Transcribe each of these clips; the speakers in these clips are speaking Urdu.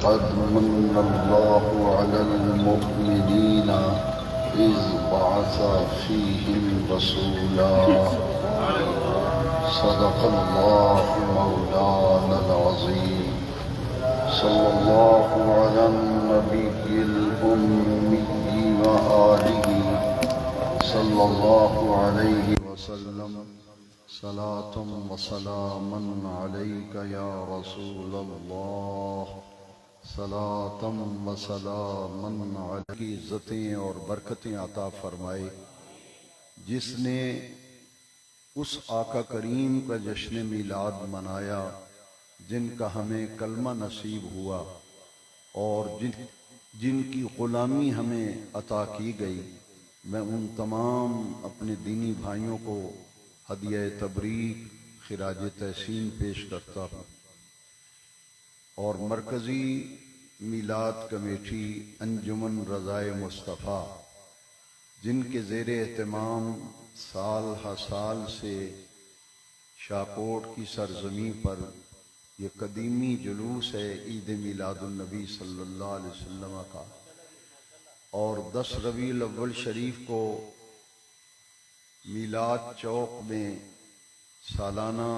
قد من الله على المؤمنين إذ بعث فيهم رسولا صدق الله مولانا العظيم صلى الله على النبي الأمي وآله صلى الله عليه وسلم صلاة وسلاما عليك يا رسول الله صلاة وسلاما عليك عزتیں اور برکتیں عطا فرمائے جس نے اس آقا کریم کا جشن میلاد منایا جن کا ہمیں کلمہ نصیب ہوا اور جن کی غلامی ہمیں عطا کی گئی. میں ان تمام اپنے دینی بھائیوں کو ہدیہ تبریک خراج تحسین پیش کرتا ہوں اور مرکزی میلاد کمیٹی انجمن رضائے مصطفیٰ جن کے زیر اہتمام سال ہر سال سے شاہکوٹ کی سرزمین پر یہ قدیمی جلوس ہے عید میلاد النبی صلی اللہ علیہ وسلم کا، اور 10 ربیع الاول شریف کو میلاد چوک میں سالانہ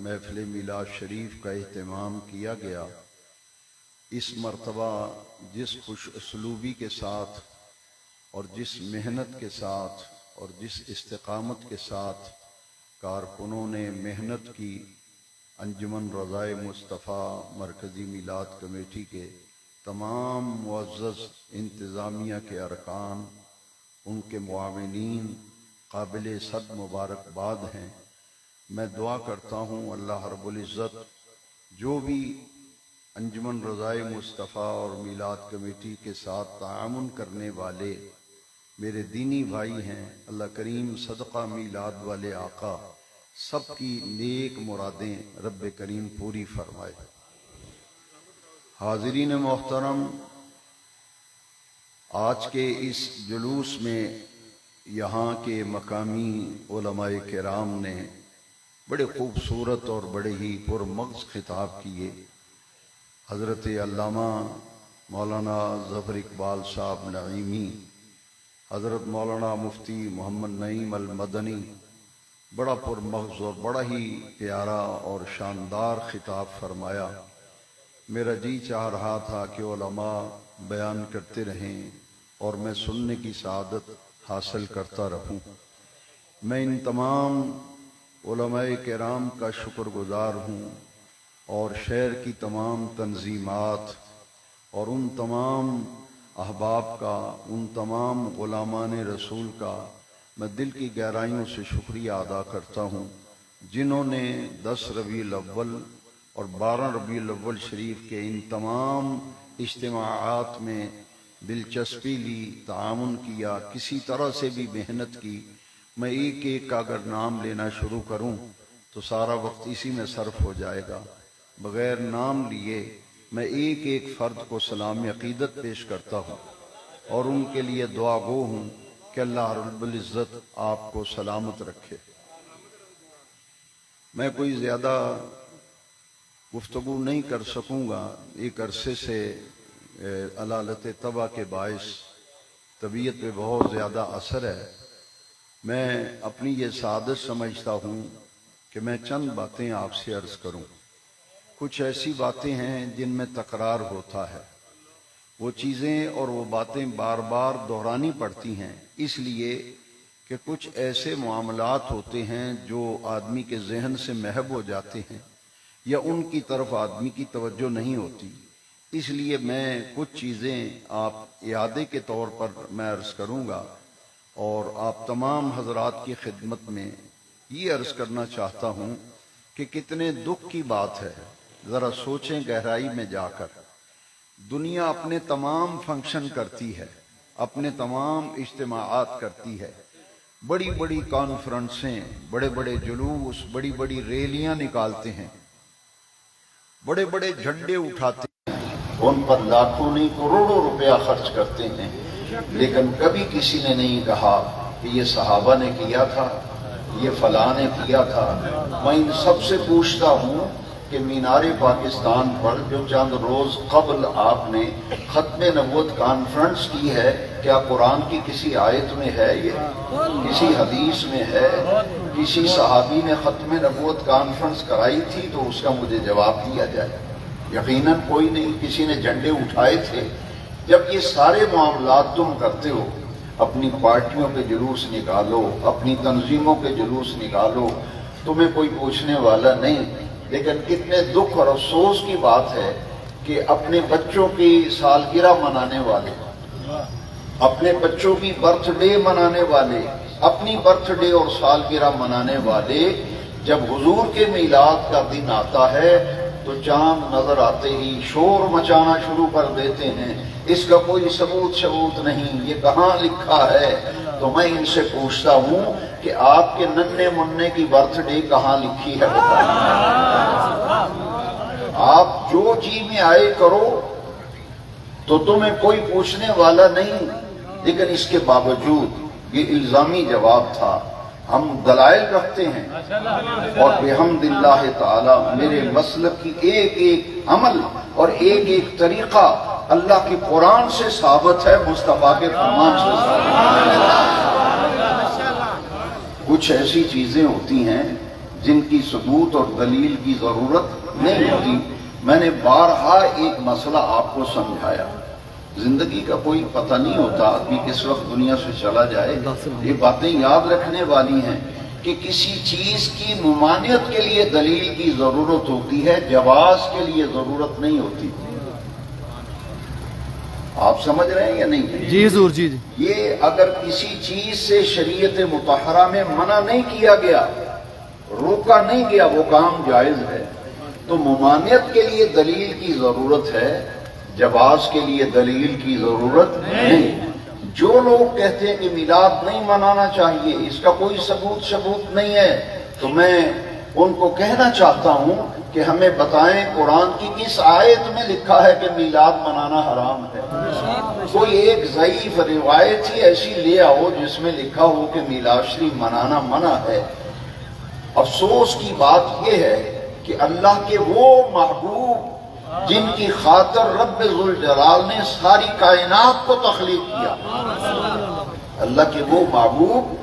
محفل میلاد شریف کا اہتمام کیا گیا. اس مرتبہ جس خوش اسلوبی کے ساتھ اور جس محنت کے ساتھ اور جس استقامت کے ساتھ کارکنوں نے محنت کی، انجمن رضائے مصطفیٰ مرکزی میلاد کمیٹی کے تمام معزز انتظامیہ کے ارکان، ان کے معاونین قابل صد مبارکباد ہیں. میں دعا کرتا ہوں اللہ رب العزت جو بھی انجمن رضائے مصطفیٰ اور میلاد کمیٹی کے ساتھ تعاون کرنے والے میرے دینی بھائی ہیں، اللہ کریم صدقہ میلاد والے آقا سب کی نیک مرادیں رب کریم پوری فرمائے. حاضرین محترم، آج کے اس جلوس میں یہاں کے مقامی علماء کرام نے بڑے خوبصورت اور بڑے ہی پرمغز خطاب کیے. حضرت علامہ مولانا ظفر اقبال صاحب نعیمی، حضرت مولانا مفتی محمد نعیم المدنی بڑا پرمغز اور بڑا ہی پیارا اور شاندار خطاب فرمایا. میرا جی چاہ رہا تھا کہ علماء بیان کرتے رہیں اور میں سننے کی سعادت حاصل کرتا رہوں. میں ان تمام علماء کرام کا شکر گزار ہوں اور شہر کی تمام تنظیمات اور ان تمام احباب کا، ان تمام غلامان رسول کا میں دل کی گہرائیوں سے شکریہ ادا کرتا ہوں جنہوں نے 10 ربیع الاول اور 12 ربیع الاول شریف کے ان تمام اجتماعات میں دلچسپی لی، تعاون کیا، کسی طرح سے بھی محنت کی. میں ایک ایک کا اگر نام لینا شروع کروں تو سارا وقت اسی میں صرف ہو جائے گا. بغیر نام لیے میں ایک ایک فرد کو سلام عقیدت پیش کرتا ہوں اور ان کے لیے دعا گو ہوں کہ اللہ رب العزت آپ کو سلامت رکھے. میں کوئی زیادہ گفتگو نہیں کر سکوں گا، ایک عرصے سے علالت طبع کے باعث طبیعت پہ بہت زیادہ اثر ہے. میں اپنی یہ سعادت سمجھتا ہوں کہ میں چند باتیں آپ سے عرض کروں. کچھ ایسی باتیں ہیں جن میں تکرار ہوتا ہے، وہ چیزیں اور وہ باتیں بار بار دہرانی پڑتی ہیں اس لیے کہ کچھ ایسے معاملات ہوتے ہیں جو آدمی کے ذہن سے محو ہو جاتے ہیں یا ان کی طرف آدمی کی توجہ نہیں ہوتی. اس لیے میں کچھ چیزیں آپ اعادے کے طور پر میں عرض کروں گا اور آپ تمام حضرات کی خدمت میں یہ عرض کرنا چاہتا ہوں کہ کتنے دکھ کی بات ہے. ذرا سوچیں گہرائی میں جا کر. دنیا اپنے تمام فنکشن کرتی ہے، اپنے تمام اجتماعات کرتی ہے، بڑی بڑی کانفرنسیں، بڑے بڑے جلوس، بڑی بڑی ریلیاں نکالتے ہیں، بڑے بڑے جھنڈے اٹھاتے ہیں، ان پر لاکھوں نہیں کروڑوں روپیہ خرچ کرتے ہیں، لیکن کبھی کسی نے نہیں کہا کہ یہ صحابہ نے کیا تھا، یہ فلاں نے کیا تھا. میں ان سب سے پوچھتا ہوں کہ کہ مینار پاکستان پر جو چند روز قبل آپ نے ختم نبوت کانفرنس کی ہے، کیا قرآن کی کسی آیت میں ہے؟ یہ کسی حدیث میں ہے؟ کسی صحابی نے ختم نبوت کانفرنس کرائی تھی تو اس کا مجھے جواب دیا جائے۔ یقیناً کوئی نہیں۔ کسی نے جھنڈے اٹھائے تھے؟ جب یہ سارے معاملات تم کرتے ہو، اپنی پارٹیوں کے جلوس نکالو، اپنی تنظیموں کے جلوس نکالو، تمہیں کوئی پوچھنے والا نہیں۔ لیکن کتنے دکھ اور افسوس کی بات ہے کہ اپنے بچوں کی سالگرہ منانے والے، اپنے بچوں کی برتھ ڈے منانے والے، اپنی برتھ ڈے اور سالگرہ منانے والے جب حضور کے میلاد کا دن آتا ہے تو چاند نظر آتے ہی شور مچانا شروع کر دیتے ہیں، اس کا کوئی ثبوت نہیں، یہ کہاں لکھا ہے؟ تو میں ان سے پوچھتا ہوں کہ آپ کے ننھے مننے کی برتھ ڈے کہاں لکھی ہے بتائیں؟ آپ جو جی میں آئے کرو تو تمہیں کوئی پوچھنے والا نہیں، لیکن اس کے باوجود یہ الزامی جواب تھا۔ ہم دلائل رکھتے ہیں اور بحمد اللہ تعالی میرے مسلک کی ایک ایک عمل اور ایک ایک طریقہ اللہ کی قرآن سے ثابت ہے، مصطفیٰ کے فرمان سے ثابت ہے۔ کچھ ایسی چیزیں ہوتی ہیں جن کی ثبوت اور دلیل کی ضرورت نہیں ہوتی۔ میں نے بارہا ایک مسئلہ آپ کو سمجھایا، زندگی کا کوئی پتہ نہیں ہوتا آدمی کس وقت دنیا سے چلا جائے۔ یہ باتیں یاد رکھنے والی ہیں کہ کسی چیز کی ممانعت کے لیے دلیل کی ضرورت ہوتی ہے، جواز کے لیے ضرورت نہیں ہوتی۔ آپ سمجھ رہے ہیں یا نہیں؟ جی حضور جی۔ یہ اگر کسی چیز سے شریعت مطہرہ میں منع نہیں کیا گیا، روکا نہیں گیا، وہ کام جائز ہے، تو ممانعت کے لیے دلیل کی ضرورت ہے، جواز کے لیے دلیل کی ضرورت نہیں۔ جو لوگ کہتے ہیں کہ میلاد نہیں منانا چاہیے، اس کا کوئی ثبوت نہیں ہے، تو میں ان کو کہنا چاہتا ہوں کہ ہمیں بتائیں قرآن کی کس آیت میں لکھا ہے کہ میلاد منانا حرام ہے؟ کوئی ایک ضعیف روایت ہی ایسی لے آؤ جس میں لکھا ہو کہ میلاد شریف منانا منع ہے۔ افسوس کی بات یہ ہے کہ اللہ کے وہ محبوب جن کی خاطر رب ذوالجلال نے ساری کائنات کو تخلیق کیا، اللہ کے وہ محبوب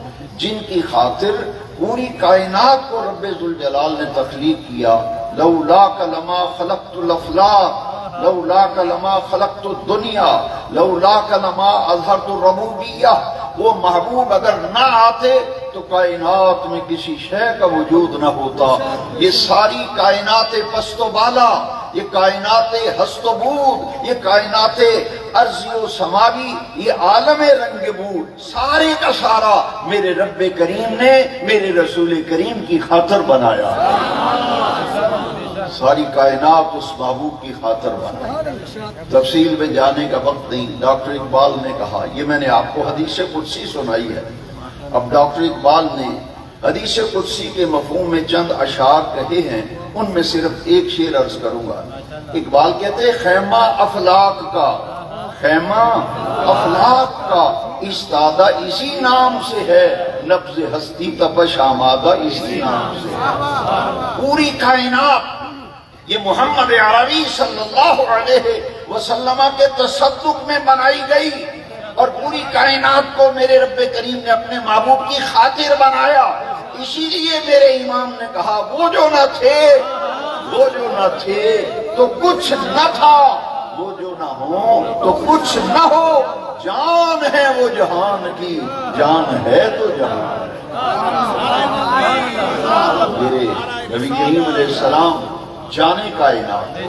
جن کی خاطر پوری کائنات کو رب ذوالجلال نے تخلیق کیا، لولاک لما خلقت الافلاق، لولاک لما خلقت الدنیا، لولاک لما اظہرت الربوبیہ۔ وہ محبوب اگر نہ آتے تو کائنات میں کسی شے کا وجود نہ ہوتا۔ یہ ساری کائنات پست و بالا، یہ کائنات ہست و بود، یہ کائنات ارضی و سماوی، یہ عالم رنگ بود، سارے کا سارا میرے رب کریم نے میرے رسول کریم کی خاطر بنایا۔ ساری کائنات اس محبوب کی خاطر بنائی۔ تفصیل میں جانے کا وقت نہیں۔ ڈاکٹر اقبال نے کہا، یہ میں نے آپ کو حدیث قدسی سنائی ہے، اب ڈاکٹر اقبال نے حدیث قدسی کے مفہوم میں چند اشعار کہے ہیں، ان میں صرف ایک شعر عرض کروں گا۔ اقبال کہتے ہیں، خیمہ افلاق کا، خیمہ افلاق کا استادہ اسی نام سے ہے، نبض ہستی تپش آمادہ اسی نام سے ہے۔ پوری کائنات یہ محمد عربی صلی اللہ علیہ وسلم کے تصدق میں بنائی گئی، اور پوری کائنات کو میرے رب کریم نے اپنے محبوب کی خاطر بنایا۔ اسی لیے میرے امام نے کہا، وہ جو نہ تھے تو کچھ نہ تھا، وہ جو نہ ہو تو کچھ نہ ہو، جان ہے وہ جہان کی، جان ہے تو جہان ہے۔ میرے نبی کریم علیہ السلام جانے کائنات۔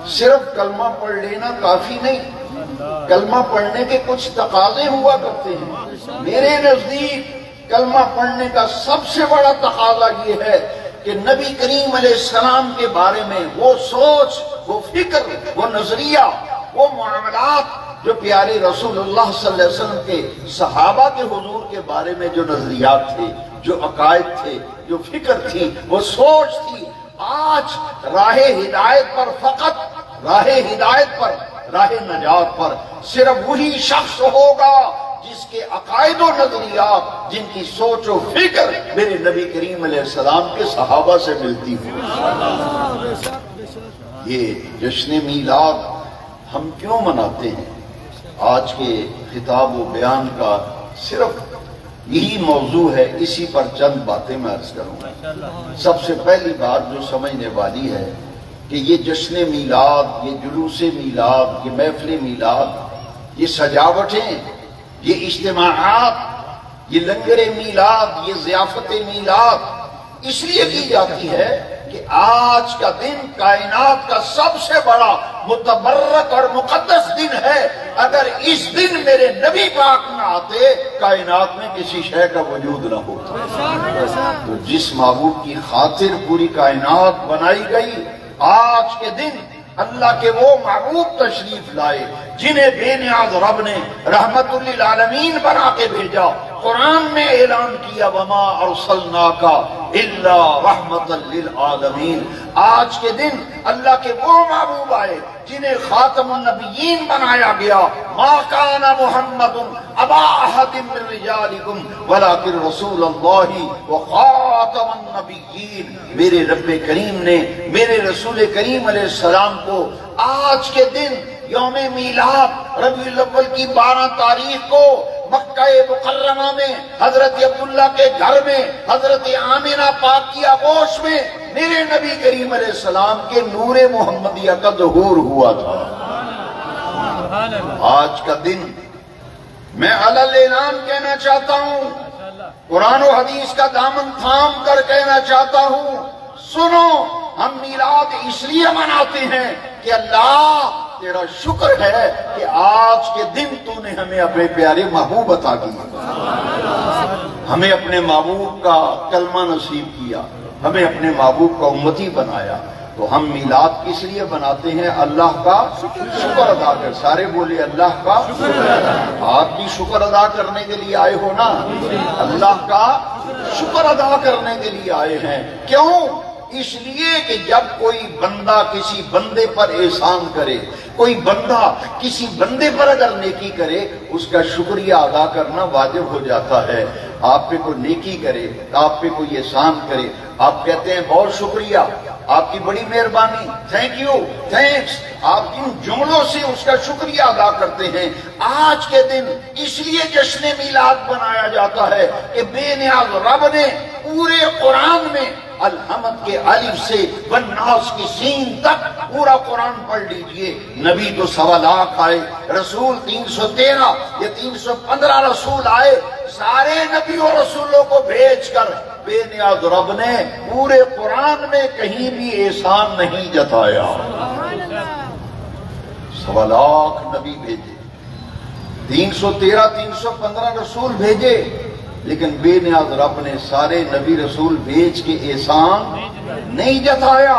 صرف کلمہ پڑھ لینا کافی نہیں، کلمہ پڑھنے کے کچھ تقاضے ہوا کرتے ہیں۔ میرے نزدیک کلمہ پڑھنے کا سب سے بڑا تقاضا یہ ہے کہ نبی کریم علیہ السلام کے بارے میں وہ سوچ، وہ فکر، وہ نظریہ، وہ معاملات جو پیارے رسول اللہ صلی اللہ علیہ وسلم کے صحابہ کے حضور کے بارے میں جو نظریات تھے، جو عقائد تھے، جو فکر تھی، وہ سوچ تھی، آج راہ ہدایت پر، فقط راہ ہدایت پر، راہ نجات پر صرف وہی شخص ہوگا جس کے عقائد و نظریات، جن کی سوچ و فکر میرے نبی کریم علیہ السلام کے صحابہ سے ملتی ہو۔ یہ جشن میلاد ہم کیوں مناتے ہیں؟ آج کے خطاب و بیان کا صرف یہی موضوع ہے، اسی پر چند باتیں میں عرض کروں گا۔ سب سے پہلی بات جو سمجھنے والی ہے کہ یہ جشن میلاد، یہ جلوس میلاد، یہ محفل میلاد، یہ سجاوٹیں، یہ اجتماعات، یہ لنگر میلاد، یہ ضیافت میلاد اس لیے کی جاتی ہے کہ آج کا دن کائنات کا سب سے بڑا متبرک اور مقدس دن ہے۔ اگر اس دن میرے نبی پاک نہ آتے، کائنات میں کسی شے کا وجود نہ ہوتا۔ تو جس محبوب کی خاطر پوری کائنات بنائی گئی، آج کے دن اللہ کے وہ محبوب تشریف لائے جنہیں بے نیاز رب نے رحمت للعالمین بنا کے بھیجا۔ قرآن میں اعلان کیا وما ارسلناک الا رحمت للعالمین۔ آج کے دن اللہ کے وہ محبوب آئے جنہیں خاتم النبیین بنایا گیا۔ ما کان محمد ابا احد من رجالکم ولکن رسول اللہ وخاتم النبیین۔ میرے رب کریم نے میرے رسول کریم علیہ السلام کو آج کے دن یوم میلاد ربیع الاول کی 12 تاریخ کو مکہ مکرمہ میں حضرت عبداللہ کے گھر میں حضرت آمنہ پاک کی آغوش میں میرے نبی کریم علیہ السلام کے نور محمدیہ کا ظہور ہوا تھا۔ آج کا دن میں علل اعلان کہنا چاہتا ہوں، قرآن و حدیث کا دامن تھام کر کہنا چاہتا ہوں، سنو، ہم میلاد اس لیے مناتے ہیں کہ اللہ تیرا شکر ہے کہ آج کے دن تو نے ہمیں اپنے پیارے محبوب عطا کیا، ہمیں اپنے محبوب کا کلمہ نصیب کیا، ہمیں اپنے محبوب کا امتی بنایا۔ تو ہم میلاد کس لیے بناتے ہیں؟ اللہ کا شکر ادا کر۔ سارے بولے اللہ کا شکر۔ آپ بھی شکر ادا کرنے کے لیے آئے ہو نا؟ اللہ کا شکر ادا کرنے کے لیے آئے ہیں۔ کیوں؟ اس لیے کہ جب کوئی بندہ کسی بندے پر احسان کرے، کوئی بندہ کسی بندے پر اگر نیکی کرے، اس کا شکریہ ادا کرنا واجب ہو جاتا ہے۔ آپ پہ کوئی نیکی کرے، آپ پہ کوئی احسان کرے، آپ کہتے ہیں بہت شکریہ، آپ کی بڑی مہربانی، تھینک یو، تھینکس، آپ ان جملوں سے اس کا شکریہ ادا کرتے ہیں۔ آج کے دن اس لیے جشن میلاد بنایا جاتا ہے کہ بے نیاز رب نے پورے قرآن میں الحمد کے الف سے والناس کی سین تک پورا قرآن پڑھ لیجئے۔ نبی تو 1.25 لاکھ آئے، رسول 313 یا 315 رسول آئے، سارے نبی اور رسولوں کو بھیج کر بے نیاز رب نے پورے قرآن میں کہیں بھی احسان نہیں جتایا۔ 1.25 لاکھ نبی بھیجے، 313 315 رسول بھیجے، لیکن بے نیاز رب نے سارے نبی رسول بھیج کے احسان نہیں جتایا،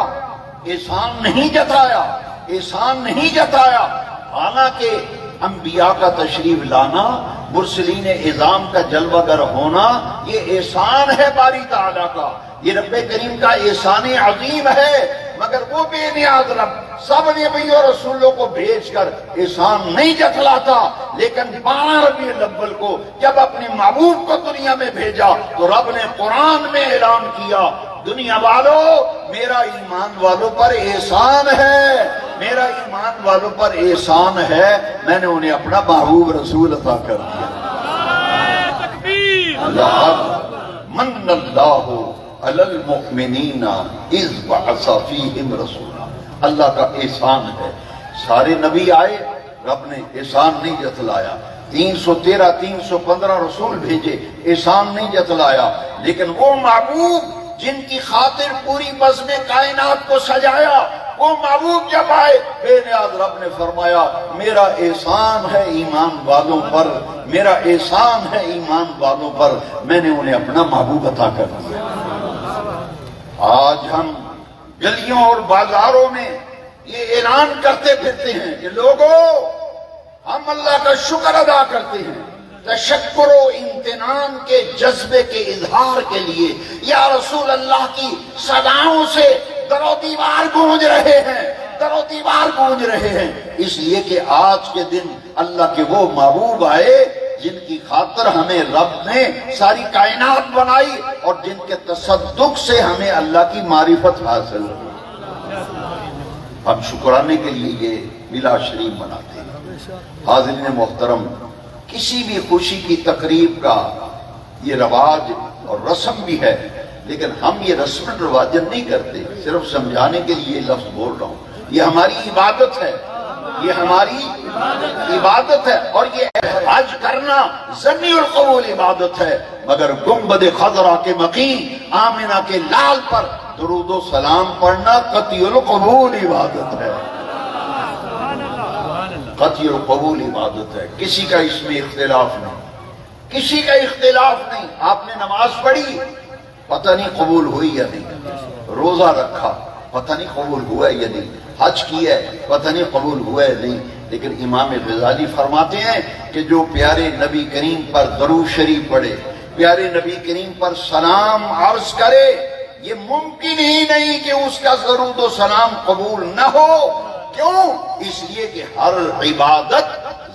احسان نہیں جتایا، احسان نہیں جتایا۔ حالانکہ انبیاء کا تشریف لانا، مرسلین اعظام کا جلوہ گر ہونا، یہ احسان ہے باری تعالیٰ کا، یہ رب کریم کا احسان عظیم ہے۔ مگر وہ بے نیاز رب سب نبی اور رسولوں کو بھیج کر احسان نہیں جتلاتا، لیکن 12 ربیع الاول کو جب اپنے محبوب کو دنیا میں بھیجا تو رب نے قرآن میں اعلان کیا، دنیا والوں میرا ایمان والوں پر احسان ہے، میرا ایمان والوں پر احسان ہے، میں نے انہیں اپنا محبوب رسول عطا کر دیا۔ من اللہ علی المؤمنین اذ بعث فیہم رسولا۔ اللہ کا احسان ہے، سارے نبی آئے، رب نے احسان نہیں جتلایا، 313 315 رسول بھیجے، احسان نہیں جتلایا، لیکن وہ محبوب جن کی خاطر پوری بزم کائنات کو سجایا، وہ محبوب جب آئے، بے نیاز رب نے فرمایا میرا احسان ہے ایمان والوں پر، میرا احسان ہے ایمان والوں پر، میں نے انہیں اپنا محبوب عطا کر دیا۔ آج ہم گلیوں اور بازاروں میں یہ اعلان کرتے پھرتے ہیں کہ لوگوں ہم اللہ کا شکر ادا کرتے ہیں، تشکر و امتنان کے جذبے کے اظہار کے لیے یا رسول اللہ کی صداؤں سے در و دیوار گونج رہے ہیں، در و دیوار گونج رہے ہیں، اس لیے کہ آج کے دن اللہ کے وہ محبوب آئے جن کی خاطر ہمیں رب نے ساری کائنات بنائی اور جن کے تصدق سے ہمیں اللہ کی معرفت حاصل ہوئی۔ ہم شکرانے کے لیے یہ ملا شریف مناتے ہیں۔ حاضرین محترم، کسی بھی خوشی کی تقریب کا یہ رواج اور رسم بھی ہے، لیکن ہم یہ رسم رواجن نہیں کرتے، صرف سمجھانے کے لیے یہ لفظ بول رہا ہوں۔ یہ ہماری عبادت ہے، یہ ہماری عبادت ہے، اور یہ حج کرنا ضمنی القبول عبادت ہے، مگر گنبد خضرا کے مقیم آمنہ کے لال پر درود و سلام پڑھنا قطعی القبول عبادت ہے، قطعی القبول عبادت ہے۔ کسی کا اس میں اختلاف نہیں، کسی کا اختلاف نہیں۔ آپ نے نماز پڑھی، پتہ نہیں قبول ہوئی یا نہیں، روزہ رکھا، پتہ نہیں قبول ہوا یا نہیں، حج کیا ہے، پتہ نہیں قبول ہوا ہے نہیں، لیکن امام غزالی فرماتے ہیں کہ جو پیارے نبی کریم پر درود شریف پڑھے، پیارے نبی کریم پر سلام عرض کرے، یہ ممکن ہی نہیں کہ اس کا درود و سلام قبول نہ ہو۔ کیوں؟ اس لیے کہ ہر عبادت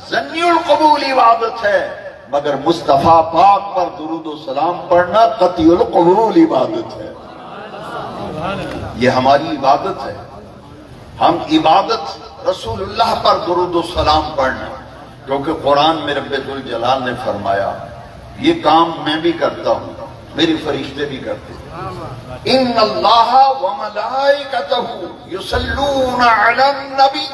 ضمنی القبول عبادت ہے، مگر مصطفیٰ پاک پر درود و سلام پڑھنا قطعی القبول عبادت ہے۔ یہ ہماری عبادت ہے۔ ہم عبادت رسول اللہ پر درود و سلام پڑھنا، کیونکہ قرآن میں رب ذوالجلال نے فرمایا یہ کام میں بھی کرتا ہوں، میری فرشتے بھی کرتے ہیں۔ ان اللہ وملائکتہ یصلون علی النبی۔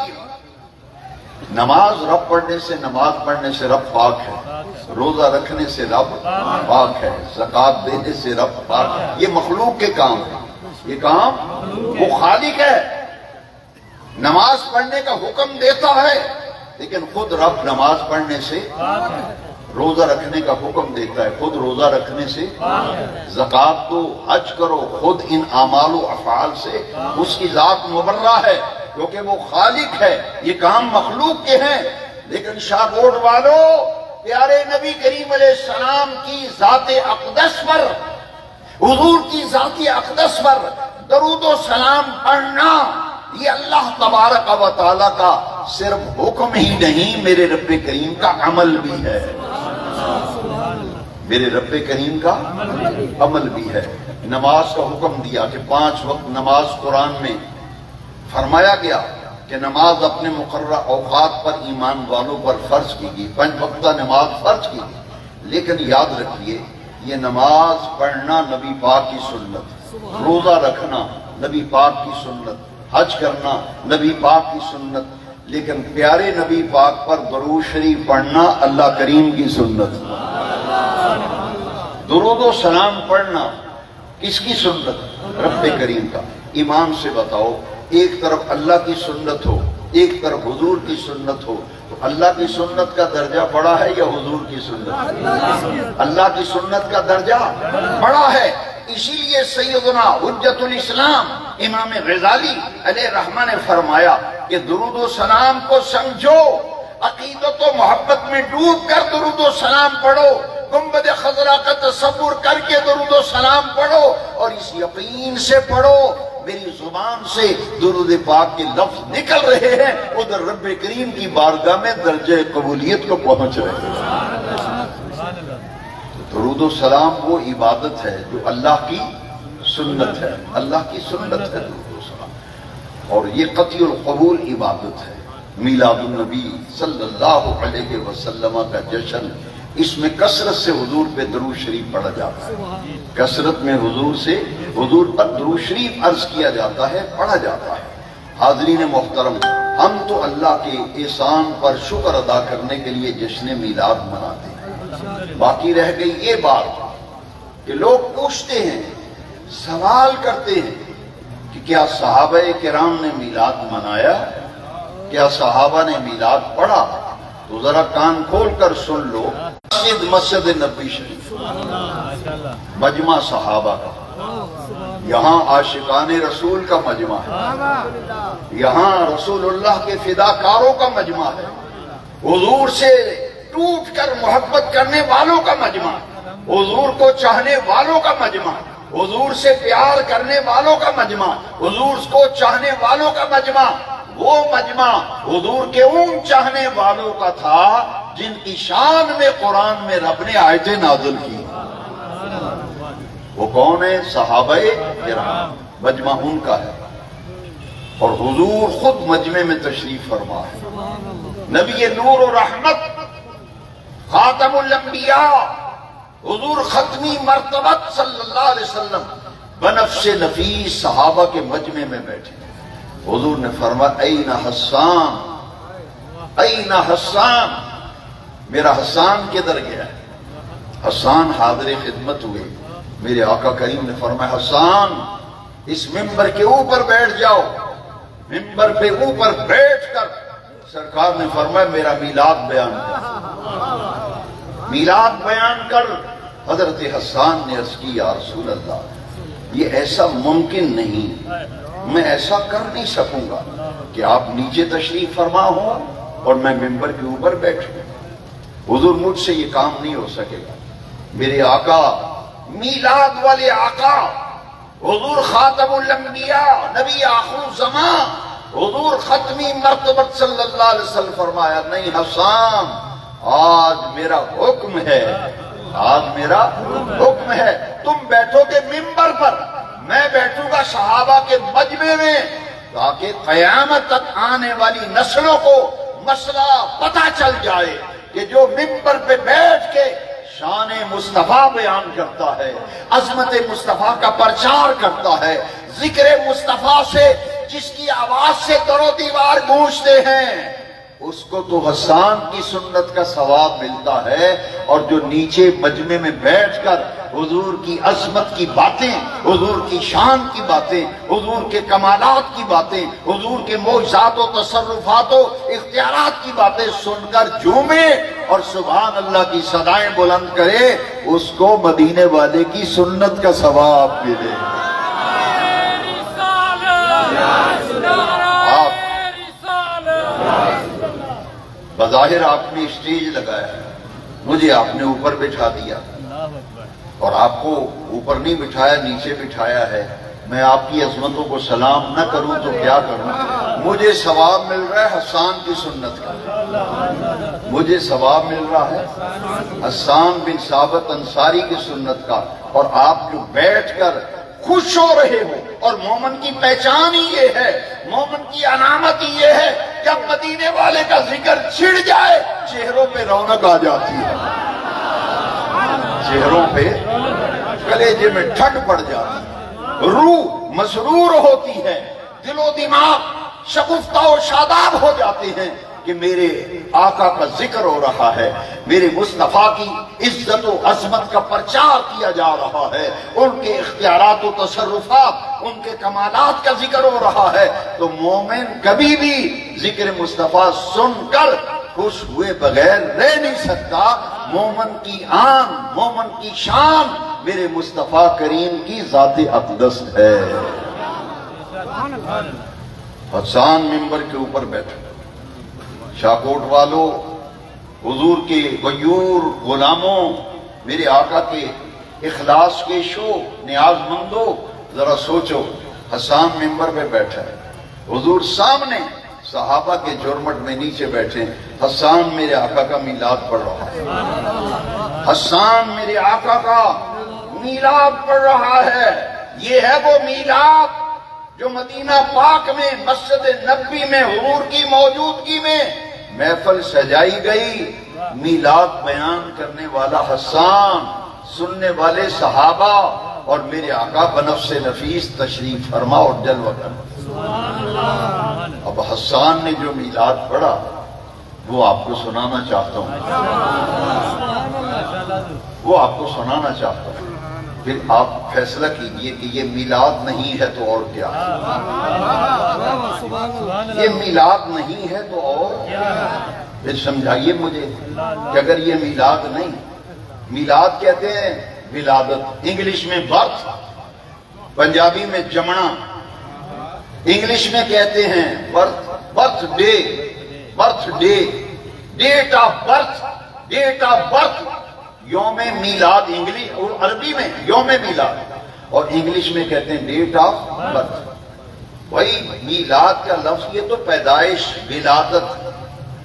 نماز رب پڑھنے سے، نماز پڑھنے سے رب پاک ہے، روزہ رکھنے سے رب پاک ہے، زکوٰۃ دینے سے رب پاک ہے۔ یہ مخلوق کے کام ہے، یہ کام وہ خالق ہے۔ نماز پڑھنے کا حکم دیتا ہے، لیکن خود رب نماز پڑھنے سے، روزہ رکھنے کا حکم دیتا ہے، خود روزہ رکھنے سے، زکوٰۃ دو، حج کرو، خود ان اعمال و افعال سے اس کی ذات مبرہ ہے، کیونکہ وہ خالق ہے۔ یہ کام مخلوق کے ہیں، لیکن شاہ کوٹ والوں، پیارے نبی کریم علیہ السلام کی ذات اقدس پر، حضور کی ذات اقدس پر درود و سلام پڑھنا، یہ اللہ تبارک و تعالیٰ کا صرف حکم ہی نہیں، میرے رب کریم کا عمل بھی ہے، میرے رب کریم کا عمل بھی ہے۔ نماز کا حکم دیا کہ 5 وقت نماز قرآن میں فرمایا گیا کہ نماز اپنے مقررہ اوقات پر ایمان والوں پر فرض کی گئی، 5 وقتہ نماز فرض کی گئی، لیکن یاد رکھیے یہ نماز پڑھنا نبی پاک کی سنت، روزہ رکھنا نبی پاک کی سنت، حج کرنا نبی پاک کی سنت، لیکن پیارے نبی پاک پر درود شریف پڑھنا اللہ کریم کی سنت۔ درود و سلام پڑھنا کس کی سنت؟ رب کریم کا۔ ایمان سے بتاؤ، ایک طرف اللہ کی سنت ہو، ایک طرف حضور کی سنت ہو، تو اللہ کی سنت کا درجہ بڑا ہے یا حضور کی سنت؟ اللہ کی سنت کا درجہ بڑا ہے۔ اسی لیے سیدنا حجت الاسلام امام غزالی علیہ رحمہ نے فرمایا کہ درود و سلام کو سمجھو، عقیدت و محبت میں ڈوب کر درود و سلام پڑھو، گنبد خضرا کا تصور کر کے درود و سلام پڑھو، اور اس یقین سے پڑھو میری زبان سے درود پاک کے لفظ نکل رہے ہیں، ادھر رب کریم کی بارگاہ میں درجہ قبولیت کو پہنچ رہے ہیں۔ درود و سلام وہ عبادت ہے جو اللہ کی سنت ہے، اللہ کی سنت ہے درود و سلام، اور یہ قطعی القبول عبادت ہے۔ میلاد النبی صلی اللہ علیہ وسلم کا جشن، اس میں کثرت سے حضور پہ درود شریف پڑھا جاتا ہے، کثرت میں حضور پر درود شریف عرض کیا جاتا ہے، پڑھا جاتا ہے۔ حاضرین محترم، ہم تو اللہ کے احسان پر شکر ادا کرنے کے لیے جشن میلاد مناتے ہیں۔ باقی رہ گئی یہ بات کہ لوگ پوچھتے ہیں، سوال کرتے ہیں کہ کیا صحابہ کرام نے میلاد منایا؟ کیا صحابہ نے میلاد پڑھا؟ تو ذرا کان کھول کر سن لو، مسجد نبوی شریف مجمع صحابہ کا، یہاں عاشقان رسول کا مجمع ہے، یہاں رسول اللہ کے فداکاروں کا مجمع ہے، حضور سے ٹوٹ کر محبت کرنے والوں کا مجمع، حضور کو چاہنے والوں کا مجمع، حضور سے پیار کرنے والوں کا مجمع، حضور کو چاہنے والوں کا مجمع، وہ مجمع حضور کے ان چاہنے والوں کا تھا جن کی شان میں قرآن میں رب نے آیتیں نازل کی. وہ کون ہے؟ صحابہ کرام. مجمع ان کا ہے اور حضور خود مجمع میں تشریف فرما ہے. نبی نور و رحمت، خاتم الانبیاء، حضور ختمی مرتبت صلی اللہ علیہ وسلم بنفس نفیس صحابہ کے مجمع میں بیٹھے. حضور نے فرمایا این حسان، این حسان، میرا حسان کدھر گیا؟ حسان حاضر خدمت ہوئے. میرے آقا کریم نے فرمایا حسان اس ممبر کے اوپر بیٹھ جاؤ. ممبر پہ اوپر بیٹھ کر سرکار نے فرمایا میرا میلاد بیان کر. میلاد بیان کر. حضرت حسان نے عرض کی یا رسول اللہ یہ ایسا ممکن نہیں، میں ایسا کر نہیں سکوں گا کہ آپ نیچے تشریف فرما ہو اور میں ممبر کے اوپر بیٹھوں. حضور مجھ سے یہ کام نہیں ہو سکے گا. میرے آقا، میلاد والے آقا، حضور خاتم الانبیاء، نبی آخر الزمان، حضور ختمی مرتبت صلی اللہ علیہ وسلم فرمایا نہیں حسان آج میرا حکم ہے، آج میرا حکم ہے. تم بیٹھو گے ممبر پر، میں بیٹھوں گا صحابہ کے مجمع میں تاکہ قیامت تک آنے والی نسلوں کو مسئلہ پتہ چل جائے کہ جو ممبر پہ بیٹھ کے شان مصطفیٰ بیان کرتا ہے، عظمت مصطفیٰ کا پرچار کرتا ہے، ذکر مصطفیٰ سے جس کی آواز سے در و دیوار گونجتے ہیں، اس کو تو حسان کی سنت کا ثواب ملتا ہے. اور جو نیچے مجمع میں بیٹھ کر حضور کی عظمت کی باتیں، حضور کی شان کی باتیں، حضور کے کمالات کی باتیں، حضور کے معجزات و تصرفات و اختیارات کی باتیں سن کر جھومے اور سبحان اللہ کی صدائیں بلند کرے، اس کو مدینے والے کی سنت کا ثواب ملے. بظاہر آپ نے اسٹیج لگایا، مجھے آپ نے اوپر بٹھا دیا اور آپ کو اوپر نہیں بٹھایا، نیچے بٹھایا ہے. میں آپ کی عظمتوں کو سلام نہ کروں تو کیا کروں؟ مجھے ثواب مل رہا ہے حسان کی سنت کا، مجھے ثواب مل رہا ہے حسان بن ثابت انصاری کی سنت کا. اور آپ جو بیٹھ کر خوش ہو رہے ہو. اور مومن کی پہچان ہی یہ ہے، مومن کی علامت ہی یہ ہے، جب مدینے والے کا ذکر چھڑ جائے چہروں پہ رونق آ جاتی ہے، چہروں پہ کلیجے میں ٹھنڈ پڑ جاتی ہے، روح مسرور ہوتی ہے، دل و دماغ شگفتہ و شاداب ہو جاتے ہیں کہ میرے آقا کا ذکر ہو رہا ہے، میرے مصطفیٰ کی عزت و عظمت کا پرچار کیا جا رہا ہے، ان کے اختیارات و تصرفات، ان کے کمالات کا ذکر ہو رہا ہے. تو مومن کبھی بھی ذکر مصطفیٰ سن کر خوش ہوئے بغیر رہ نہیں سکتا. مومن کی آن، مومن کی شان میرے مصطفیٰ کریم کی ذات اقدس ہے. حسان ممبر کے اوپر بیٹھا. شاکوٹ والو، حضور کے غیور غلاموں، میرے آقا کے اخلاص کے شو نیاز مندو، ذرا سوچو. حسان ممبر پہ بیٹھا ہے، حضور سامنے، صحابہ کے جرمٹ میں نیچے بیٹھے. حسان میرے آقا کا میلاد پڑھ رہا ہے، حسان میرے آقا کا میلاد پڑھ رہا ہے. یہ ہے وہ میلاد جو مدینہ پاک میں مسجد نبوی میں حضور کی موجودگی میں محفل سجائی گئی. میلاد بیان کرنے والا حسان، سننے والے صحابہ اور میرے آقا بنفس نفیس تشریف فرما اور جلوہ کر. اب حسان نے جو میلاد پڑھا وہ آپ کو سنانا چاہتا ہوں، وہ آپ کو سنانا چاہتا ہوں. پھر آپ فیصلہ کیجئے کہ یہ میلاد نہیں ہے تو اور کیا؟ یہ میلاد نہیں ہے تو اور پھر سمجھائیے مجھے کہ اگر یہ میلاد نہیں، میلاد کہتے ہیں ولادت، انگلش میں برتھ، پنجابی میں جمنا، انگلش میں کہتے ہیں birthday, birthday, date of birth, date of birth, یوم میلاد انگلش اور عربی میں یوم میلاد، اور انگلش میں کہتے ہیں ڈیٹ آف برتھ. بھائی میلاد کا لفظ یہ تو پیدائش، ولادت.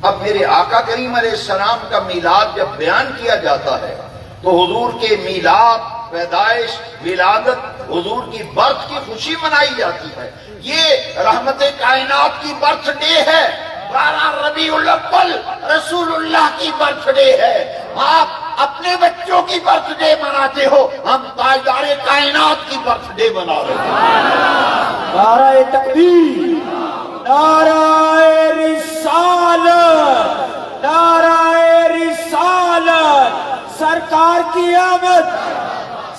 اب میرے آقا کریم علیہ السلام کا میلاد جب بیان کیا جاتا ہے تو حضور کے میلاد، پیدائش، ولادت، حضور کی برتھ کی خوشی منائی جاتی ہے. یہ رحمت کائنات کی برتھ ڈے ہے. 12 ربیع الاول رسول اللہ کی برتھ ڈے ہے. آپ اپنے بچوں کی برتھ ڈے مناتے ہو، ہم تاجدار کائنات کی برتھ ڈے منا رہے ہیں. نعرہ تکبیر، نعرہ رسالت، نعرہ رسالت، سرکار کی آمد،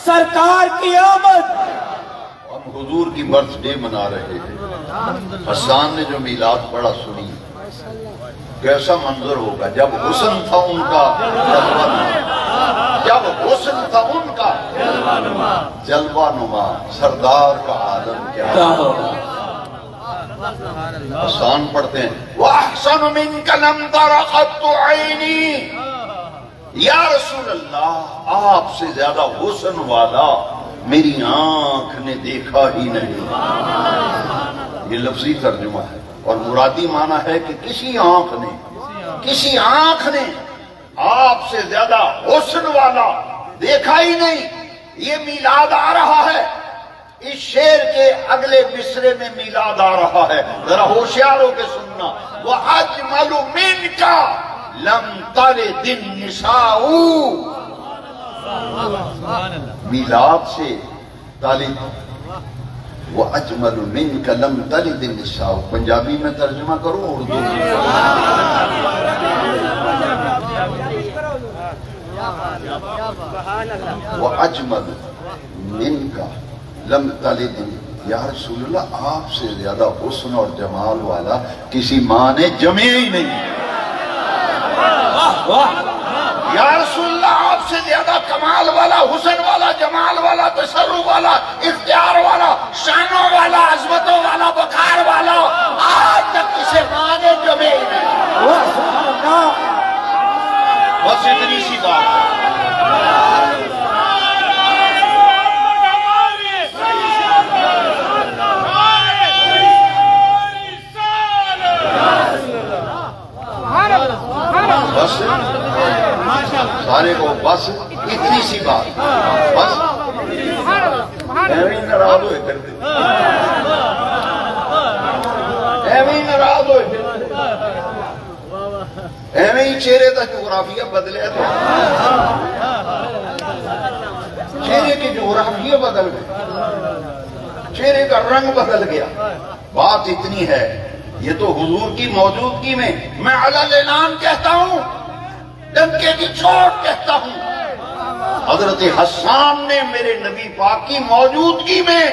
سرکار کی آمد. ہم حضور کی برتھ ڈے منا رہے ہیں. حسان نے جو میلاد پڑھا سنی، کیسا منظر ہوگا جب حسن تھا ان کا جلوہ نما، جب حسن تھا ان کا جلوہ نما، سردار کا عالم کیا ہوگا. حسان پڑھتے ہیں وَأَحْسَنُ مِنْكَ لَمْ تَرَ قَطُّ عَيْنِي، یا رسول اللہ آپ سے زیادہ حسن والا میری آنکھ نے دیکھا ہی نہیں. یہ لفظی ترجمہ ہے اور مرادی معنی ہے کہ کسی آنکھ نے آپ سے زیادہ حسن والا دیکھا ہی نہیں. یہ میلاد آ رہا ہے، اس شعر کے اگلے مصرے میں میلاد آ رہا ہے، ذرا ہوشیار ہو کے سننا. وَأَجْمَلُ مِنْكَ لَمْ تَلِدِ النِّسَاءُ، میلاد سے طالب. وَأَجْمَلُ مِنْكَ لَمْ تَلِدِ النِّسَاءُ، پنجابی میں ترجمہ کروں اردو میں؟ وَأَجْمَلُ مِنْكَ لَمْ تَلِدِ، یا رسول اللہ آپ سے زیادہ حسن اور جمال والا کسی ماں نے جمے ہی نہیں. یا رسول اللہ آپ سے زیادہ کمال والا، حسن والا، جمال والا، تصرف والا، اختیار والا، شانوں والا، عظمتوں والا، وقار والا آج تک کسی ماں نے جمے ہی نہیں. بس اتنی سی بات ہے. بس سارے کو بس اتنی سی بات. بس ایویں ناراض ہوئے کرتے، ایویں ناراض ہوئے کرتے، ایویں ہی چہرے کا جغرافیہ بدلے تو چہرے کی جغرافیہ بدل گئے، چہرے کا رنگ بدل گیا. بات اتنی ہے، یہ تو حضور کی موجودگی میں میں علل اعلان کہتا ہوں، ڈنکے کی چوٹ کہتا ہوں، حضرت حسان نے میرے نبی پاک کی موجودگی میں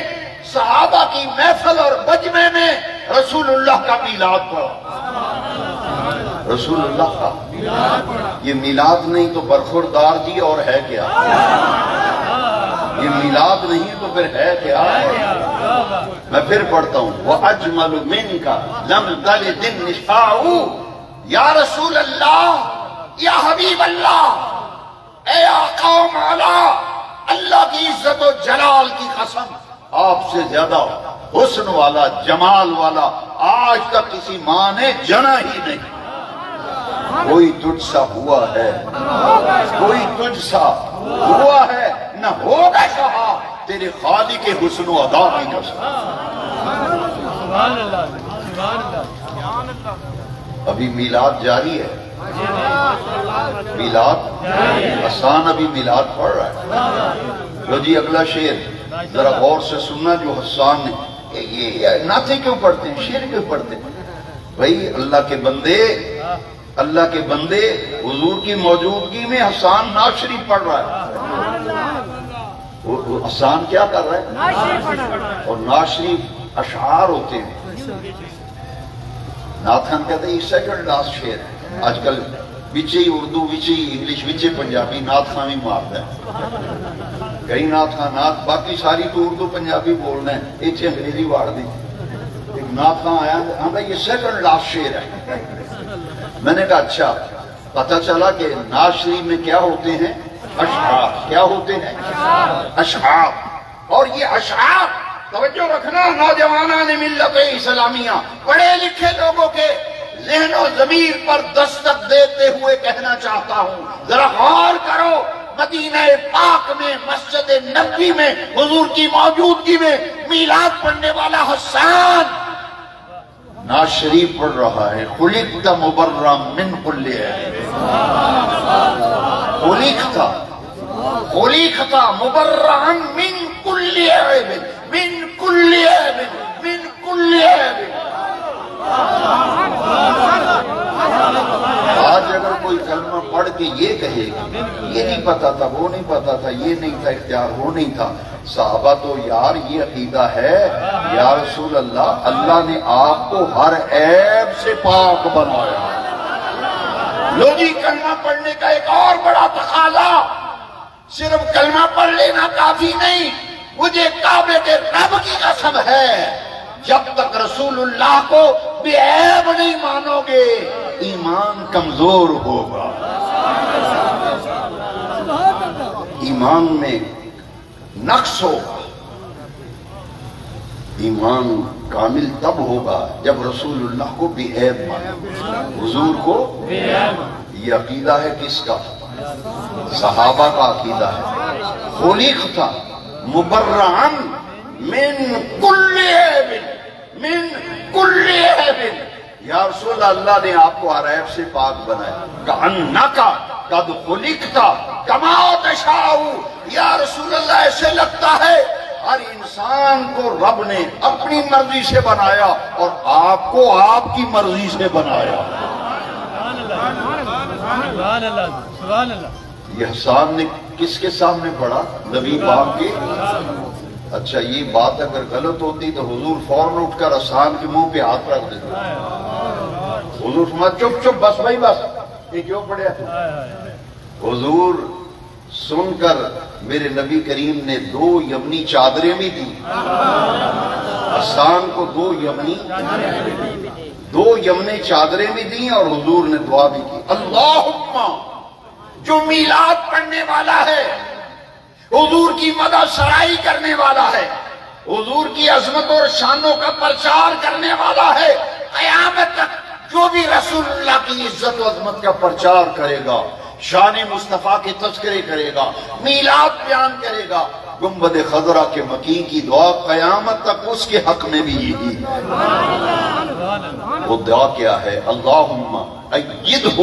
صحابہ کی محفل اور مجمع میں رسول اللہ کا میلاد پڑھا. رسول اللہ کا یہ میلاد نہیں تو برخوردار جی اور ہے کیا؟ یہ میلاد نہیں تو پھر ہے کیا؟ میں پھر پڑھتا ہوں وَأَجْمَلُ مِنْكَ لَمْ تَلِدِ النِّسَاءُ، یا رسول اللہ، یا حبیب اللہ، اے آقا و مولا، اللہ کی عزت و جلال کی قسم، آپ سے زیادہ حسن والا، جمال والا آج تک کسی ماں نے جنا ہی نہیں. کوئی تجھ سا ہوا ہے، کوئی تجھ سا ہوا ہے، نہ ہوگا کہا تیرے خالق کے حسن و ادا کی قسم. ابھی میلاد جاری ہے، میلاد حسان ابھی میلاد پڑھ رہا ہے. لو جی اگلا شعر ذرا غور سے سننا جو حسان نے. یہ نعتیں کیوں پڑھتے ہیں، شعر کیوں پڑھتے ہیں؟ بھائی اللہ کے بندے، اللہ کے بندے، حضور کی موجودگی میں حسان نعت شریف پڑھ رہا ہے. حسان کیا کر رہا ہے؟ اور نعت شریف اشعار ہوتے ہیں. نعت خان کہتے ہیں یہ سیکنڈ لاسٹ شعر ہے. آج کل وچے ہی اردو، وچے ہی انگلش، وچے پنجابی نعت خان ہی مارتا ہے. کئی نعت خان نعت، باقی ساری تو اردو پنجابی بولنا ہے، ایک انگریزی واڑ دی. ایک نعت خان آیا، ہمیں یہ سیکنڈ لاسٹ شعر ہے. میں نے کہا اچھا. پتہ چلا کہ نعت شریف میں کیا ہوتے ہیں؟ اشعار. کیا ہوتے ہیں؟ اشعار. اور یہ اشعار توجہ رکھنا نوجوانان ملت اسلامیہ، پڑھے لکھے لوگوں کے ذہن و ضمیر پر دستک دیتے ہوئے کہنا چاہتا ہوں، ذرا غور کرو، مدینہ پاک میں مسجد نبوی میں حضور کی موجودگی میں میلاد پڑھنے والا حسان نعت شریف پڑھ رہا ہے، خلقت مبرم من کل عیب، خلقت مبرم من کل عیب، من کل عیب، من کل عیب۔ آج اگر کوئی کلمہ پڑھ کے یہ کہے گا یہ نہیں پتا تھا، وہ نہیں پتا تھا، یہ نہیں تھا اختیار، وہ نہیں تھا، صحابہ تو یار یہ عقیدہ ہے یا رسول اللہ، اللہ نے آپ کو ہر عیب سے پاک بنایا۔ لو جی، کلمہ پڑھنے کا ایک اور بڑا تقاضا، صرف کلمہ پڑھ لینا کافی نہیں، مجھے کعبے کے رب کی قسم ہے جب تک رسول اللہ کو بے عیب نہیں مانو گے ایمان کمزور ہوگا۔ ایمان میں نقص ہوگا۔ ایمان کامل تب ہوگا جب رسول اللہ کو بے عیب مانو، حضور کو بے عیب۔ یہ عقیدہ ہے کس کا؟ صحابہ کا عقیدہ ہے۔ خلقت مبرعا من کل عیب، من کل عیب، یا رسول اللہ نے آپ کو ہر عیب سے پاک بنایا۔ کأنک قد خلقت کما تشاء، یا رسول اللہ ایسے لگتا ہے ہر انسان کو رب نے اپنی مرضی سے بنایا اور آپ کو آپ کی مرضی سے بنایا۔ سبحان اللہ۔ یہ حسان نے کس کے سامنے پڑھا؟ نبی پاک کے۔ اچھا، یہ بات اگر غلط ہوتی تو حضور فوراً اٹھ کر حسان کے منہ پہ ہاتھ رکھ دیتے۔ حضور فرمایا چپ چپ، بس بھائی بس، یہ کیوں پڑھیا تو؟ حضور سن کر میرے نبی کریم نے 2 یمنی چادریں بھی دی، حسان کو 2 یمنی چادریں بھی دی، اور حضور نے دعا بھی کی، اللہم، جو میلاد پڑھنے والا ہے، حضور کی مدح سرائی کرنے والا ہے، حضور کی عظمت اور شانوں کا پرچار کرنے والا ہے، قیامت تک جو بھی رسول اللہ کی عزت و عظمت کا پرچار کرے گا، شان مصطفیٰ کے تذکرے کرے گا، میلاد بیان کرے گا، گنبد خضرا کے مکین کی دعا قیامت تک اس کے حق میں بھی یہی۔ وہ دعا کیا ہے؟ اللہم ایدہ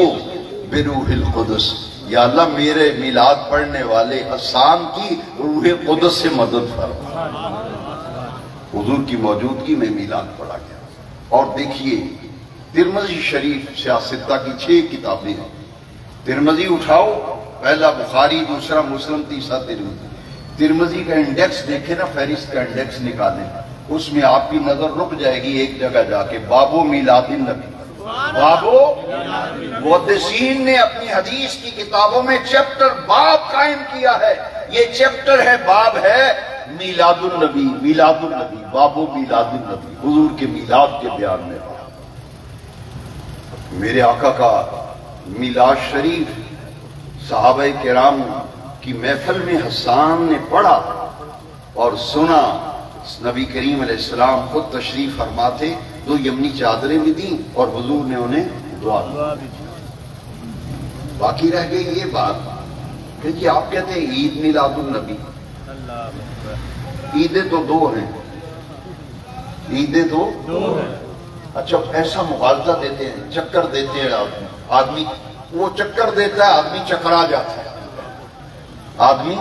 بروح القدس، یا اللہ میرے میلاد پڑھنے والے حسان کی روح قدس سے مدد فرما۔ حضور کی موجودگی میں میلاد پڑھا گیا۔ اور دیکھیے ترمذی شریف سیاستہ کی 6 کتابیں ہیں۔ ترمذی اٹھاؤ، پہلا بخاری، دوسرا مسلم، تیسرا ترمذی۔ ترمذی کا انڈیکس دیکھیں نا، فہرست کا انڈیکس نکالیں، اس میں آپ کی نظر رک جائے گی ایک جگہ جا کے، بابو میلاد النبی۔ بابو، محدثین نے اپنی حدیث کی کتابوں میں چیپٹر باب قائم کیا ہے، یہ چیپٹر ہے، باب ہے میلاد النبی، میلاد النبی، بابو میلاد النبی، حضور کے میلاد کے بیان میں۔ میرے آقا کا میلاد شریف صحابہ کرام کی محفل میں حسان نے پڑھا اور سنا، نبی کریم علیہ السلام خود تشریف فرما تھے، 2 یمنی چادریں بھی دیں اور حضور نے انہیں دعا دی۔ باقی رہ گئی یہ بات کہ آپ کہتے ہیں عید میلاد النبی، عیدیں تو 2 ہیں، عیدیں تو 2 ہیں۔ اچھا، ایسا مغالطہ دیتے ہیں، چکر دیتے ہیں آدمی، وہ چکر دیتا ہے، آدمی چکرا جاتا ہے، آدمی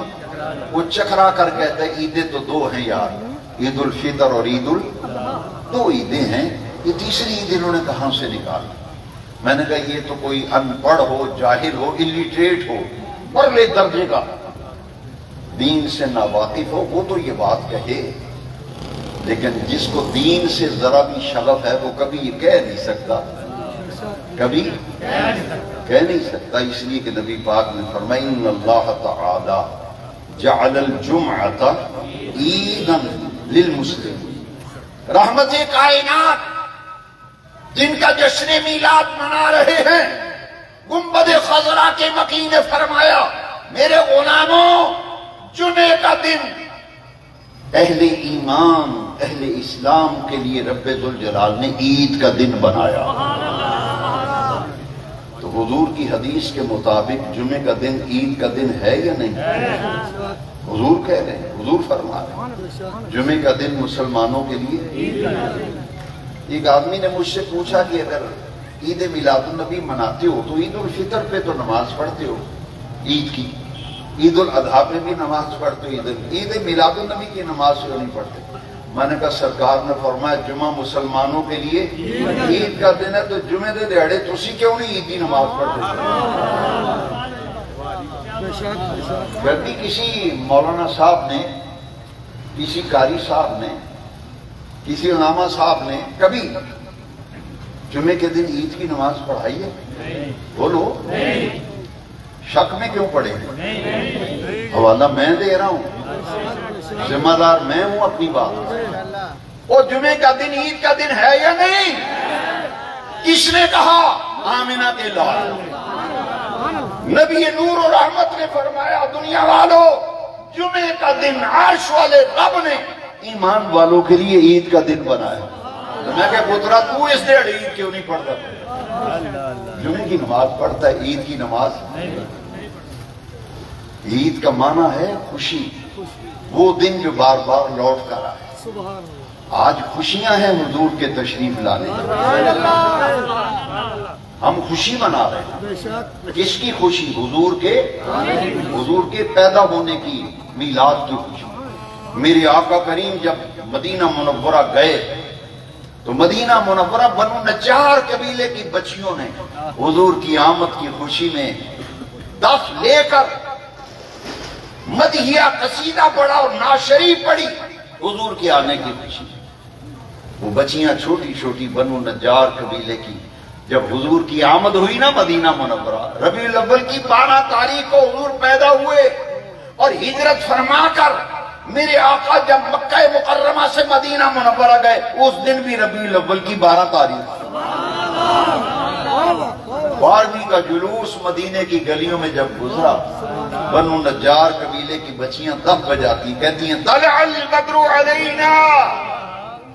وہ چکرا کر کہتا ہے عیدیں تو 2 ہیں یار، عید الفطر اور عید 2 عیدیں ہیں، یہ تیسری عید انہوں نے کہاں سے نکالی؟ میں نے کہا یہ تو کوئی ان پڑھ ہو، جاہل ہو، الٹریٹ ہو، پرلے درجے کا، دین سے ناواقف ہو، وہ تو یہ بات کہے، لیکن جس کو دین سے ذرا بھی شغف ہے وہ کبھی یہ کہہ نہیں سکتا، کبھی کہہ نہیں سکتا۔ اس لیے کہ نبی پاک نے فرمایا ان اللہ تعالی جعل الجمعۃ عیدا للمسلمین، رحمت کائنات جن کا جشن میلاد منا رہے ہیں، گنبد خضرا کے مکین نے فرمایا میرے غلاموں، جمعے کا دن اہل ایمان اہل اسلام کے لیے رب ذوالجلال نے عید کا دن بنایا. تو حضور کی حدیث کے مطابق جمعے کا دن عید کا دن ہے یا نہیں؟ حضور کہہ رہے ہیں، حضور فرما رہے ہیں جمعے کا دن مسلمانوں کے لیے. ایک آدمی نے مجھ سے پوچھا کہ اگر عید میلاد النبی مناتے ہو تو عید الفطر پہ تو نماز پڑھتے ہو عید کی، عید الاضحیٰ پہ بھی نماز پڑھتے ہو، عید میلاد النبی کی نماز کیوں نہیں پڑھتے؟ میں نے کہا سرکار نے فرمایا جمعہ مسلمانوں کے لیے عید کا دن ہے، تو جمعے دے دیہڑے تسی کیوں نہیں عید کی نماز پڑھتے؟ جب بھی کسی مولانا صاحب نے، کسی قاری صاحب نے، کسی علامہ صاحب نے کبھی جمعے کے دن عید کی نماز پڑھائی ہے؟ بولو، شک میں کیوں پڑے ہیں؟ حوالہ میں دے رہا ہوں، ذمہ دار میں ہوں اپنی بات. وہ جمعے کا دن عید کا دن ہے یا نہیں؟ کس نے کہا؟ آمنہ کے لال. نبی نور و رحمت نے فرمایا دنیا والو جمعے کا دن عرش والے رب نے ایمان والوں کے لیے عید کا دن بنایا. تو میں کہ پترا تو اس دیڑ عید کیوں نہیں پڑھتا؟ جمعے کی نماز پڑھتا ہے، عید کی نماز. عید کا معنی ہے خوشی، وہ دن جو بار بار لوٹ کر آئے. آج خوشیاں ہیں حضور کے تشریف لانے، ہم خوشی منا رہے ہیں. کس کی خوشی؟ حضور کے پیدا ہونے کی، میلاد کی خوشی. میرے آقا کریم جب مدینہ منورہ گئے تو مدینہ منورہ بنو نجار قبیلے کی بچیوں نے حضور کی آمد کی خوشی میں دف لے کر مدحیہ قصیدہ پڑھا اور ناشری پڑھی حضور کے آنے کی خوشی. وہ بچیاں چھوٹی چھوٹی بنو نجار قبیلے کی جب حضور کی آمد ہوئی نا مدینہ منورہ، ربیع الاول کی 12 تاریخ کو حضور پیدا ہوئے اور ہجرت فرما کر میرے آقا جب مکہ مکرمہ سے مدینہ منورہ گئے اس دن بھی ربیع الاول کی 12 تاریخ. 12ویں کا جلوس مدینے کی گلیوں میں جب گزرا، بنو نجار قبیلے کی بچیاں دف بجاتی کہتی ہیں طلع البدر علینا،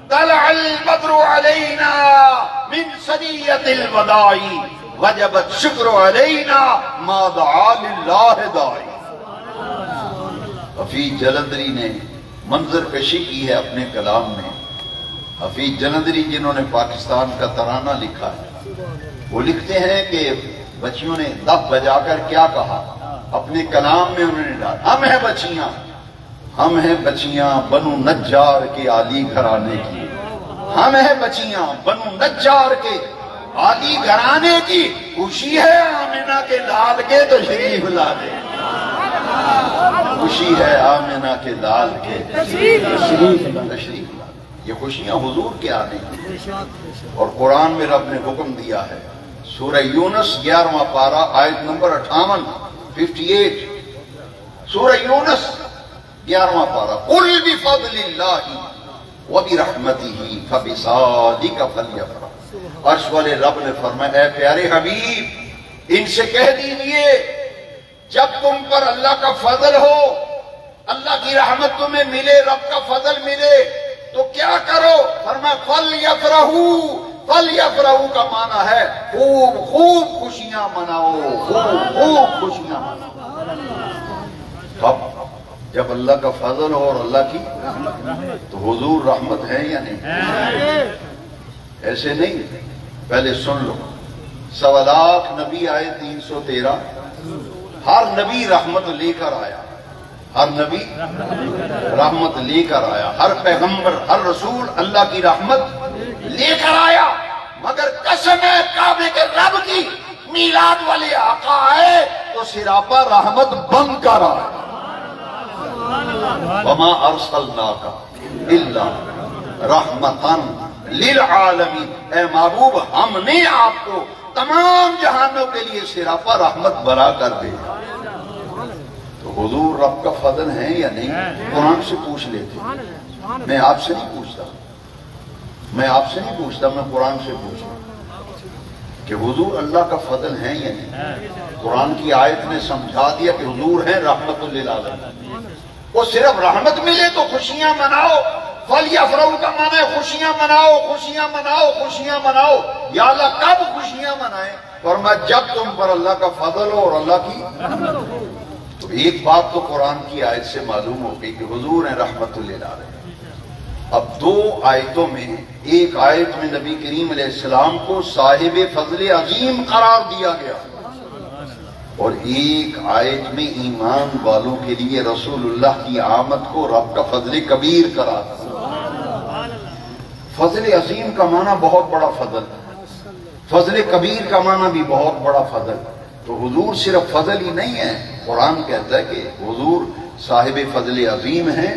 طلع البدر علینا من ثنیۃ الوداع وجبت شکر علینا ما دعا للہ داعی. حفیظ جلندری نے منظر کشی کی ہے اپنے کلام میں. حفیظ جلندری جنہوں نے پاکستان کا ترانہ لکھا ہے، وہ لکھتے ہیں کہ بچیوں نے دف بجا کر کیا کہا اپنے کلام میں انہوں نے ڈالا، ہم ہیں بچیاں، ہم ہیں بچیاں بنو نجار کے عالی گھرانے کی، ہم ہیں بچیاں بنو نجار کے عالی گھرانے کی. خوشی ہے آمنہ کے لال کے تشریف لا دے، خوشی ہے آمنہ کے لال کے تشریف لا دے. یہ خوشیاں حضور کے آنے کی. اور قرآن میں رب نے حکم دیا ہے، سورہ یونس 11واں پارہ آیت نمبر 58 سورہ یونس 11واں پارہ، قُلْ بِفَضْلِ اللَّهِ وَبِرَحْمَتِهِ فَبِذَلِكَ فَلْيَفْرَحُوا. عرش والے رب نے فرمایا اے پیارے حبیب ان سے کہہ دیجئے جب تم پر اللہ کا فضل ہو، اللہ کی رحمت تمہیں ملے، رب کا فضل ملے تو کیا کرو؟ فرمایا فَلْيَفْرَحُوا. فَلْيَفْرَحُوا کا معنی ہے خوب خوب خوشیاں مناؤ، خوب خوب خوشیاں مناؤ. کب؟ جب اللہ کا فضل ہو اور اللہ کی تو حضور رحمت ہے یا نہیں؟ ایسے نہیں. پہلے سن لو، 1.25 لاکھ نبی آئے، 313 ہر نبی رحمت لے کر آیا، ہر نبی رحمت لے کر آیا، ہر پیغمبر ہر رسول اللہ کی رحمت لے کر آیا. مگر قسم ہے کعبے کے رب کی، میلاد والے آقا آئے تو سراپا رحمت بند کر آئے. وما ارسلناک الا رحمتا للعالمین. اے محبوب ہم نے آپ کو تمام جہانوں کے لیے سراپا رحمت بنا کر دے. تو حضور رب کا فضل ہے یا نہیں؟ قرآن سے پوچھ لیتے. میں آپ سے نہیں پوچھتا، میں آپ سے نہیں پوچھتا، میں قرآن سے پوچھتا کہ حضور اللہ کا فضل ہے یا نہیں. قرآن کی آیت نے سمجھا دیا کہ حضور ہیں رحمت للعالمین. وہ صرف رحمت ملے تو خوشیاں مناؤ، فَلْيَفْرَحُوا کا معنی ہے خوشیاں مناؤ، خوشیاں مناؤ، خوشیاں مناؤ۔ یا اللہ کب خوشیاں منائیں؟ فرمایا جب تم پر اللہ کا فضل ہو اور اللہ کی رحمت ہو۔ تو ایک بات تو قرآن کی آیت سے معلوم ہو گئی کہ حضور ہیں رحمت للعالمین۔ اب دو آیتوں میں، ایک آیت میں نبی کریم علیہ السلام کو صاحب فضل عظیم قرار دیا گیا، اور ایک آیت میں ایمان والوں کے لیے رسول اللہ کی آمد کو رب کا فضل کبیر قرار دیا۔ فضل عظیم کا معنی بہت بڑا فضل، فضل کبیر کا معنی بھی بہت بڑا فضل۔ تو حضور صرف فضل ہی نہیں ہے، قرآن کہتا ہے کہ حضور صاحب فضل عظیم ہیں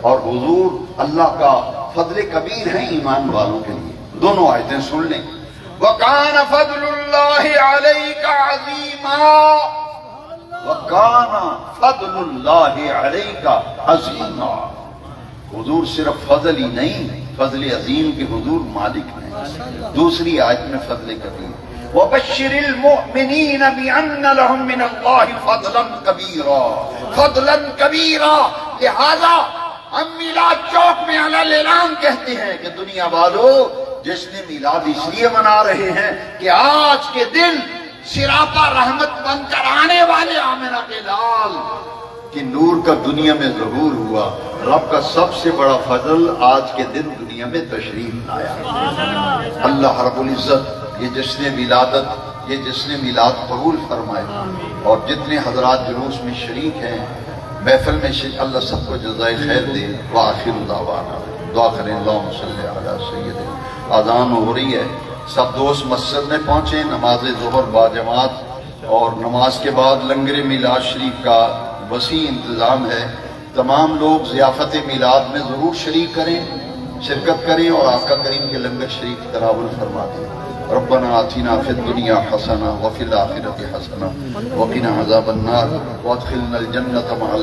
اور حضور اللہ کا فضل کبیر ہیں ایمان والوں کے لیے۔ دونوں آیتیں سن لیں۔ وَكَانَ فَضْلُ اللَّهِ عَلَيْكَ عَظِيمًا، وَكَانَ فَضْلُ اللَّهِ عَلَيْكَ عَظِيمًا۔ حضور صرف فضل ہی نہیں، فضل عظیم کے حضور مالک ہیں۔ دوسری آیت میں فضل کبیر، وَبَشِّرِ الْمُؤْمِنِينَ بِأَنَّ لَهُم مِّنَ اللَّهِ فَضْلًا كَبِيرًا، فَضْلًا كَبِيرًا۔ لہذا ہم میلاد چوک میں اعلان کہتے ہیں کہ دنیا والو جس نے میلاد اس لیے منا رہے ہیں کہ آج کے دن سراپا رحمت بن کر آنے والے آمنہ کے لال کہ نور کا دنیا میں ظہور ہوا۔ رب کا سب سے بڑا فضل آج کے دن دنیا میں تشریف لایا۔ اللہ رب العزت یہ جشن ولادت، یہ جشن میلاد قبول فرمائے، اور جتنے حضرات جلوس میں شریک ہیں محفل میں اللہ سب کو جزائے خیر دے۔ وآخر دعوانا، دعا کریں اللہم صلی علی سیدنا۔ اذان ہو رہی ہے، سب دوست مسجد میں پہنچیں، نماز ظہر باجماعت، اور نماز کے بعد لنگر میلاد شریف کا وسیع انتظام ہے۔ تمام لوگ ضیافت میلاد میں ضرور شرکت کریں اور آقا کریم کے لنگر شریف تناول فرما دیں۔ ربنا آتنا فی الدنیا حسنہ وفی الآخرۃ حسنہ وقنا عذاب النار وادخلنا الجنۃ مع